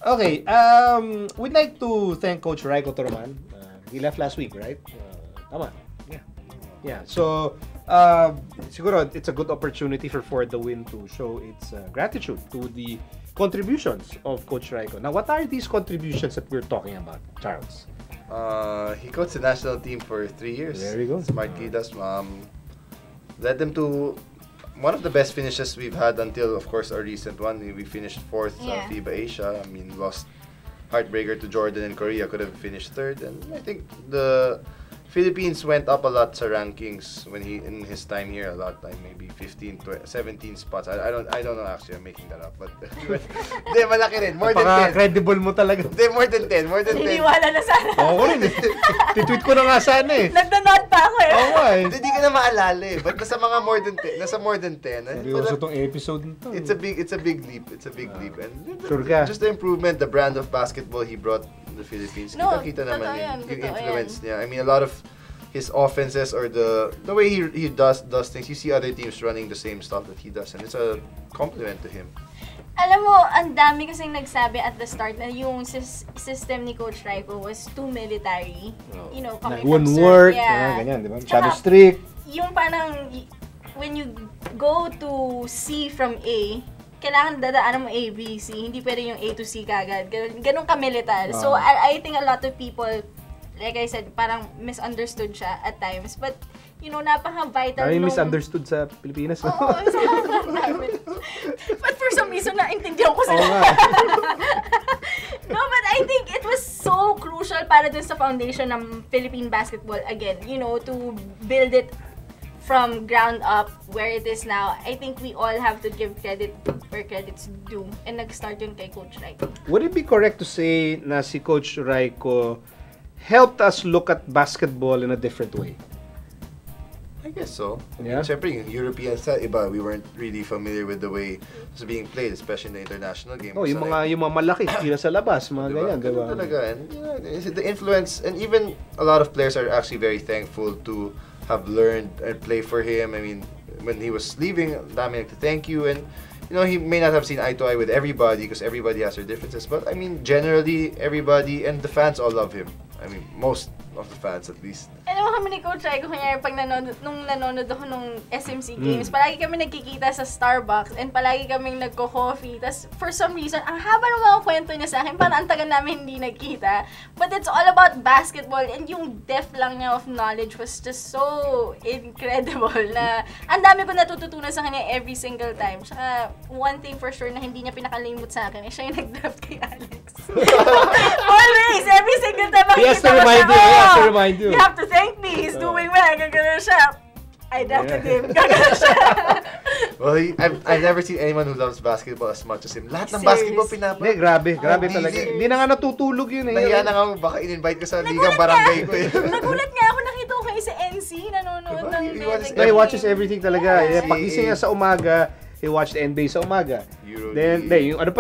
Okay, we'd like to thank Coach Rajko Torman. He left last week, right? Tama. Yeah. So, siguro it's a good opportunity for the Win to show its gratitude to the contributions of Coach Rajko. Now, what are these contributions that we're talking about, Charles? He coached the national team for 3 years. There you go. Smart Kidas. Led them to one of the best finishes we've had until, of course, our recent one. We finished 4th FIBA Asia. I mean, lost heartbreaker to Jordan and Korea. Could have finished 3rd. And I think the Philippines went up a lot sa rankings when in his time here, a lot, like maybe 15 to 17 spots. I don't know actually, I'm making that up, but hindi, malaki rin, more than 10. Credible mo talaga. Hindi, more than 10. Hiniwala na sana. Oo rin eh. Titweet ko na nga sana eh. Nagda-nod pa ako eh. Oo eh. Hindi ka na maalala eh. But nasa mga more than 10, nasa more than 10. Seryoso tong episode nito. It's a big leap. And sure ka. Just the improvement, the brand of basketball he brought in the Philippines. Kita naman yung influence niya. I mean, a lot of his offenses or the way he does things, you see other teams running the same stuff that he does, and it's a compliment to him. Alam mo, ang dami kasing nagsabi at the start na yung system ni Coach Rajko was too military. You know, coming from work, yeah. Ganyan, di ba? Shadow strict. Yung parang, when you go to C from A, kailangan dadaanan mo A, B, C. Hindi pwede yung A to C kagad. Ganun ka-militar. So, I think a lot of people, like I said, parang misunderstood siya at times. But, you know, napaka-vital nung... misunderstood sa Pilipinas. Oo, sa namin. But for some reason, naintindihan ko sila. No, but I think it was so crucial para dun sa foundation ng Philippine basketball. Again, you know, to build it from ground up where it is now. I think we all have to give credit where credit's due. And nag-start yun kay Coach Rajko. Would it be correct to say na si Coach Rajko helped us look at basketball in a different way? I guess so. Yeah. Siyempre, yung European style, iba, we weren't really familiar with the way it was being played, especially in the international game. Oh, yung mga malaki, tira sa labas, mga ganyan, diba? Talaga. And you know, the influence, and even a lot of players are actually very thankful to have learned and play for him. I mean, when he was leaving, dami to thank you, and you know, he may not have seen eye to eye with everybody because everybody has their differences, but I mean, generally, everybody and the fans all love him. I mean, most of the fans at least. Alam mo kami ni Coach Rajko, kunyari pag nanonood ako nung SMC games, palagi kami nagkikita sa Starbucks and palagi kaming nagko-coffee. Tas for some reason, ang haba ng mga kwento niya sa akin, parang ang tagal namin hindi nagkita. But it's all about basketball, and yung depth lang niya of knowledge was just so incredible na ang dami ko natututunan sa kanya every single time. Tsaka one thing for sure na hindi niya pinakalimut sa akin, siya yung nag-draft kay Alex. Always, every single time makikita ko siya. To remind you. You have to thank me. He's doing well. Gagano siya. I drafted him. Gagano siya. Well, I've never seen anyone who loves basketball as much as him. Lahat ng basketball pinapa. Hindi, grabe talaga. Hindi na nga natutulog yun eh. Nahiya na nga baka in-invite ko sa ligang barangay ko eh. Nagulat nga ako, nakita ko kayo sa NC, nanonood ng he watches everything talaga. Yeah. Pagising niya sa umaga, he watched the NBA sa umaga. Then, yung ano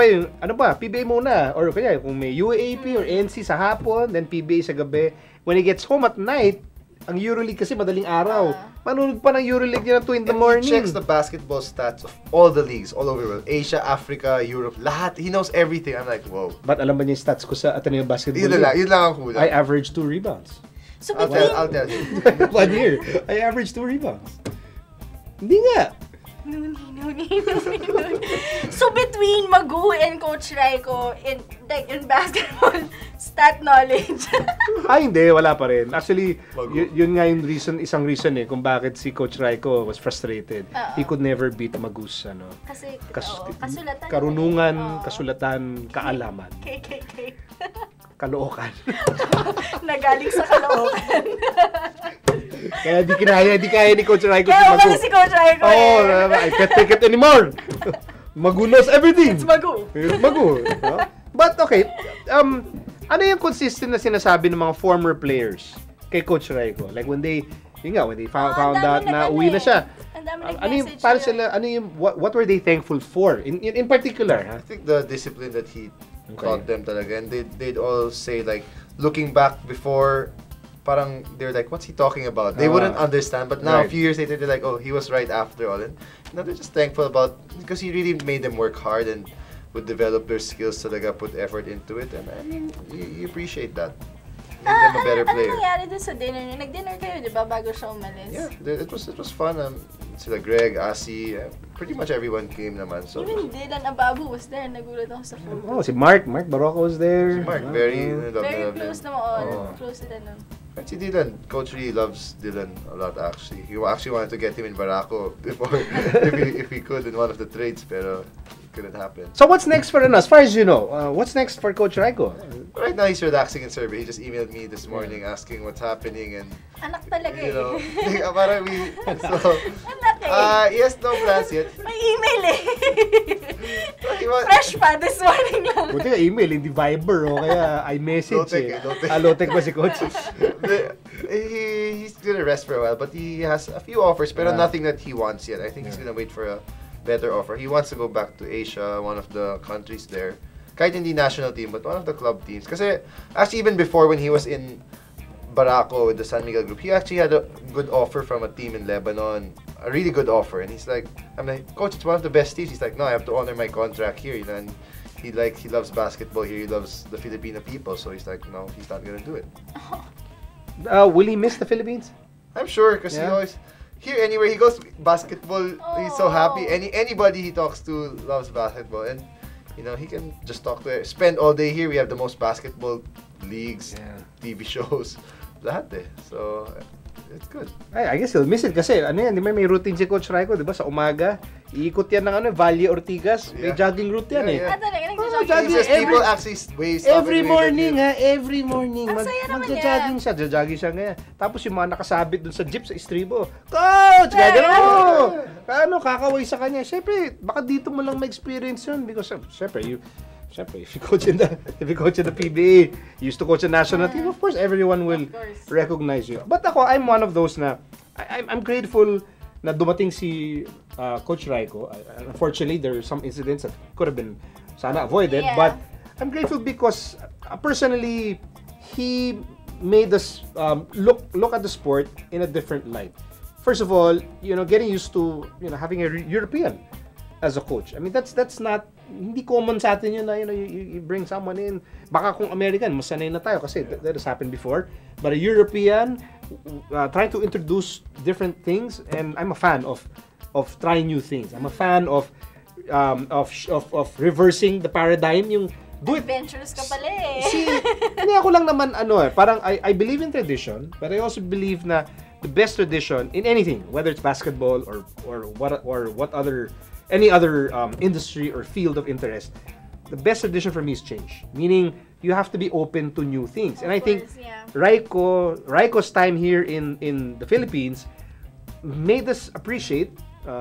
pa, PBA muna. Or kaya, kung may UAAP or NC sa hapon, then PBA sa gabi. When he gets home at night, ang EuroLeague kasi madaling araw. Manunod pa ng EuroLeague niya 2 in the morning. He checks the basketball stats of all the leagues all over the world. Asia, Africa, Europe, lahat. He knows everything. I'm like, whoa. But alam ba niya yung stats ko sa Ateneo Basketball? Yun lang ang kulang. I averaged 2 rebounds. So I'll tell you. 1 year, I averaged 2 rebounds. Hindi nga. So between Magu and Coach Rajko in basketball stat knowledge. Ay hindi, wala pa rin. Actually, yun nga yung isang reason eh kung bakit si Coach Rajko was frustrated. He could never beat Magu's Kasi kasulatan. Karunungan, kasulatan, kaalaman. KKK. Kalookan. Nagaling sa Kalookan. Kaya di kaya ni Coach Rajko Kaya si Magu. si Coach Rajko I can't take it anymore. Magu knows everything. It's Magu. It's Magu. But okay, ano yung consistent na sinasabi ng mga former players kay Coach Rajko? Like when they found out na uwi na siya. Ano yung para sila, what were they thankful for in particular? I think the discipline that he taught them talaga, and they'd all say like, looking back before, parang they're like, what's he talking about? They wouldn't understand, but now a few years later they're like, oh, he was right after all. And they're just thankful about, because he really made them work hard, and would develop their skills talaga, put effort into it, and I mean, you appreciate that. Make them a better player. Ano nangyari dun sa dinner niyo? Nag-dinner kayo, di ba, bago siya umalis? Yeah, it was fun. Sila Greg, Asi, pretty much everyone came naman. So Even Dylan Ababu was there. Nagulat ako sa photo. Oh, si Mark Barroco was there. Si Mark, very close naman. Close sila nun. And si Dylan, Coach really loves Dylan a lot actually. He actually wanted to get him in Barako before, if he could in one of the trades, pero it couldn't happen. So what's next for as far as you know? What's next for Coach Rajko? Right now he's relaxing in Serbia. He just emailed me this morning asking what's happening and Anak talaga you know, parang he has no plans yet. May email Fresh pa this morning lang. Buti ka email, hindi Viber o kaya iMessage Low-tech. Low-tech ba si Coach? He's gonna rest for a while, but he has a few offers, pero nothing that he wants yet. I think he's gonna wait for a better offer. He wants to go back to Asia, one of the countries there. Kahit hindi national team, but one of the club teams. Kasi actually even before when he was in Barako with the San Miguel group, he actually had a good offer from a team in Lebanon, a really good offer. And he's like, I'm like, Coach, it's one of the best teams. He's like, no, I have to honor my contract here. You know, and he loves basketball here. He loves the Filipino people. So he's like, no, he's not gonna do it. Will he miss the Philippines? I'm sure, because he always anywhere he goes, basketball. He's so happy. Anybody he talks to loves basketball, and you know he can just spend all day here. We have the most basketball leagues, TV shows. Lahat eh. So, it's good. I guess he'll miss it kasi ano yan, di ba may routine si Coach Rajko, di ba? Sa umaga, iikot yan ng Valle Ortigas. May jogging route yan eh. People actually every morning every morning. Magja-jogging siya. Jogging siya ngayon. Tapos yung mga nakasabit dun sa jeep sa estribo. Coach! Gagano mo! Paano kakaway sa kanya? Siyempre, baka dito mo lang ma-experience yun because siyempre, if you coach in the PBA, you used to coach a national team, of course everyone will recognize you. But ako, I'm one of those na I'm grateful na dumating si Coach Rajko. Unfortunately, there are some incidents that could have been sana avoided, but I'm grateful because personally he made us look at the sport in a different light. First of all, you know, getting used to having a European as a coach. I mean, that's not hindi common sa atin yun na you bring someone in. Baka kung American, masanay na tayo kasi that has happened before. But a European trying to introduce different things, and I'm a fan of trying new things. I'm a fan of reversing the paradigm, yung do it. Adventurous ka pala eh. Hindi ako lang naman parang I believe in tradition, but I also believe na the best tradition in anything, whether it's basketball or what other any other industry or field of interest, the best tradition for me is change. Meaning, you have to be open to new things. And I think Rajko's time here in the Philippines made us appreciate,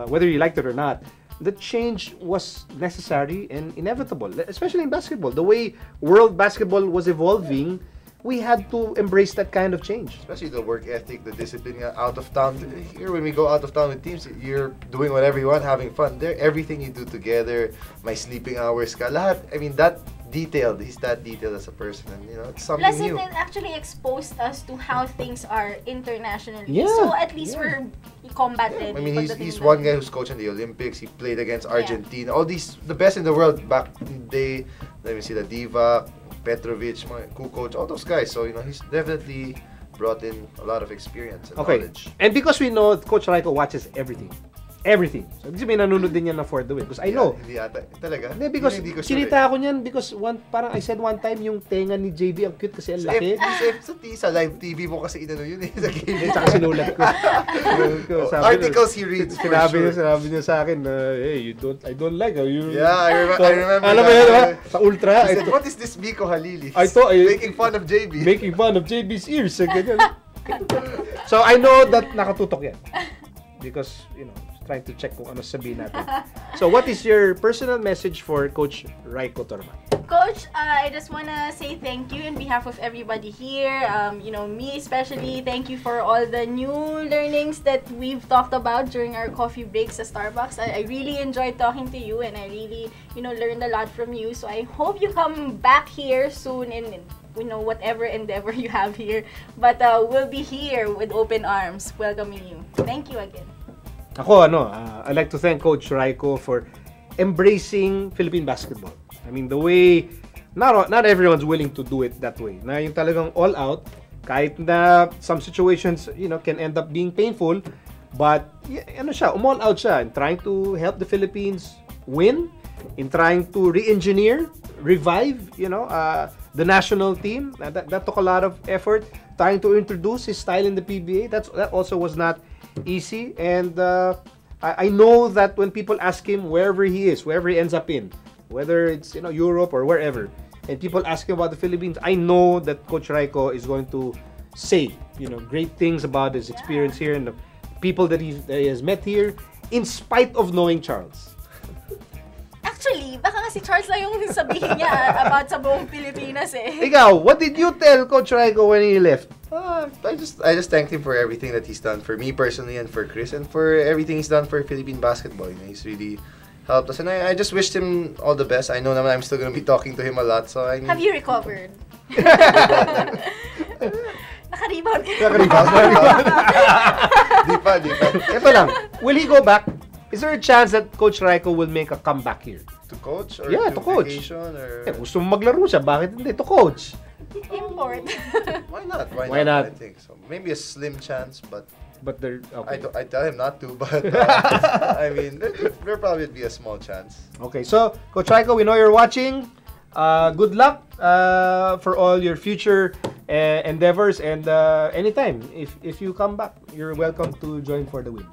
whether you liked it or not, that change was necessary and inevitable, especially in basketball. The way world basketball was evolving, we had to embrace that kind of change. Especially the work ethic, the discipline out of town. Here, when we go out of town with teams, you're doing whatever you want, having fun. There, everything you do together, my sleeping hours, lahat. I mean, that detailed. He's that detailed as a person, and it's something new. Plus, it actually exposed us to how things are internationally. Yeah. So at least we're combat ready. I mean, he's one guy who's coaching the Olympics. He played against Argentina. All these, the best in the world back in the day. Let me see, the Diva, Petrovic, Kukoc, all those guys. So, he's definitely brought in a lot of experience and knowledge. And because we know Coach Rajko watches everything. Everything. So, kasi may nanonood din yan na For the Win. Because I know. Hindi ata. Talaga? Hindi, because kinita ako niyan because parang I said one time yung tenga ni JB ang cute kasi ang laki. Sa live TV mo kasi inano yun eh. Sa game. Tsaka sinulat ko. Articles he reads for sure. Sinabi niya sa akin na, hey, I don't like how you... Yeah, I remember alam mo yun, sa Ultra. He said, what is this Biko Halili? Making fun of JB. Making fun of JB's ears. Ganyan. So, I know that nakatutok yan. Because, trying to check kung ano sabihin natin. So, what is your personal message for Coach Rajko Torman? Coach, I just want to say thank you on behalf of everybody here. Me especially, thank you for all the new learnings that we've talked about during our coffee breaks at Starbucks. I really enjoyed talking to you, and I really, learned a lot from you. So I hope you come back here soon in whatever endeavor you have here. But we'll be here with open arms welcoming you. Thank you again. Ako, I'd like to thank Coach Rajko for embracing Philippine basketball. I mean, the way not everyone's willing to do it that way. Na yung talagang all out, kahit na some situations, can end up being painful, but all out siya in trying to help the Philippines win, in trying to re-engineer, revive, the national team. That took a lot of effort, trying to introduce his style in the PBA. That also was not easy, and I know that when people ask him wherever he is, wherever he ends up in, whether it's Europe or wherever, and people ask him about the Philippines, I know that Coach Rajko is going to say great things about his experience here and the people that he has met here, in spite of knowing Charles. Actually, baka nga si Charles lang yung sabihin niya about sa buong Pilipinas eh. Ikaw, what did you tell Coach Rajko when he left? I just thanked him for everything that he's done for me personally and for Chris and for everything he's done for Philippine basketball. He's really helped us, and I just wished him all the best. I know naman I'm still gonna be talking to him a lot, so I mean, Have you recovered? Naka-rebound ka. Di pa. Ito lang, will he go back? Is there a chance that Coach Rajko will make a comeback here? To coach or to coach. vacation or Gusto mo maglaro siya, bakit hindi to coach? Import. Why not? Why not? I think so. Maybe a slim chance, but there, okay. I tell him not to, but I mean, there probably would be a small chance. Okay, so Coach Rajko, we know you're watching. Good luck for all your future endeavors, and anytime if you come back, you're welcome to join for the win.